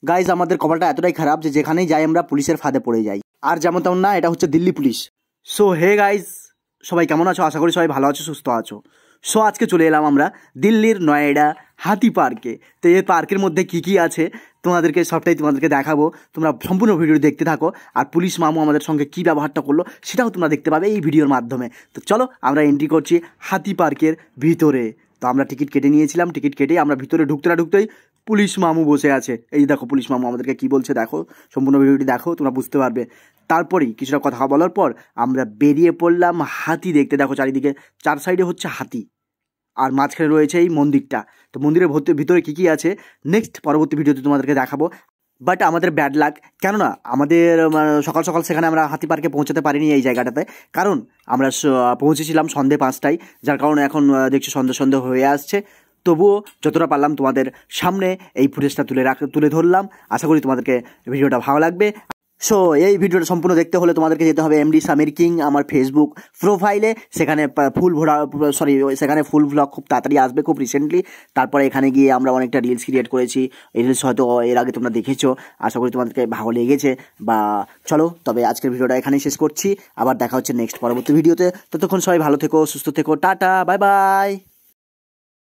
Guys আমাদের কপালটা এতটাই খারাপ যে যেখানেই যাই আমরা পুলিশের ফাঁদে পড়ে যাই। আর যেমন তেমন না, এটা হচ্ছে Delhi police. So hey guys, সবাই কেমন আছো? আশা করি সবাই ভালো আছো, সুস্থ আছো। সো আজকে চলে এলাম আমরা দিল্লির নয়ডা হাতি পার্কে। তো এই পার্কের মধ্যে কী কী আছে সবটাই তোমাদেরকে দেখাবো। তোমরা সম্পূর্ণ ভিডিও দেখতে থাকো। আর পুলিশ মামু আমাদের সঙ্গে কী ব্যবহারটা করলো সেটাও তোমরা দেখতে পাবে এই ভিডিওর মাধ্যমে। তো চলো আমরা এন্ট্রি করছি হাতি পার্কের ভিতরে। তো আমরা টিকিট কেটে নিয়েছিলাম, টিকিট কেটেই আমরা ভিতরে ঢুকতেই পুলিশ মামু বসে আছে। এই দেখো পুলিশ মামু আমাদেরকে কী বলছে, দেখো সম্পূর্ণ ভিডিওটি দেখো, তোমরা বুঝতে পারবে। তারপরেই কিছুটা কথা বলার পর আমরা বেরিয়ে পড়লাম হাতি দেখতে। দেখো চারিদিকে চার সাইডে হচ্ছে হাতি, আর মাঝখানে রয়েছে এই মন্দিরটা। তো মন্দিরের ভিতরে কী কী আছে নেক্সট পরবর্তী ভিডিওতে তোমাদেরকে দেখাবো। বাট আমাদের ব্যাড লাক, কেননা আমাদের সকাল সকাল সেখানে আমরা হাতি পার্কে পৌঁছাতে পারিনি এই জায়গাটাতে। কারণ আমরা পৌঁছেছিলাম সন্ধে 5টায়, যার কারণে এখন দেখছি সন্ধে হয়ে আসছে। তবুও যতটা পারলাম তোমাদের সামনে এই ফুটেজটা তুলে ধরলাম। আশা করি তোমাদেরকে ভিডিওটা ভালো লাগবে। সো এই ভিডিওটা সম্পূর্ণ দেখতে হলে তোমাদেরকে যেতে হবে এমডি সামির কিং আমার ফেসবুক প্রোফাইলে। সেখানে সেখানে ফুল ব্লগ খুব তাড়াতাড়ি আসবে, খুব রিসেন্টলি। তারপরে এখানে গিয়ে আমরা অনেকটা রিলস ক্রিয়েট করেছি। এই রিলস হয়তো এর আগে তোমরা দেখেছো। আশা করি তোমাদেরকে ভালো লেগেছে। বা চলো তবে আজকের ভিডিওটা এখানেই শেষ করছি। আবার দেখা হচ্ছে নেক্সট পরবর্তী ভিডিওতে। ততক্ষণ সবাই ভালো থেকো, সুস্থ থেকো, টাটা, বাই বাই।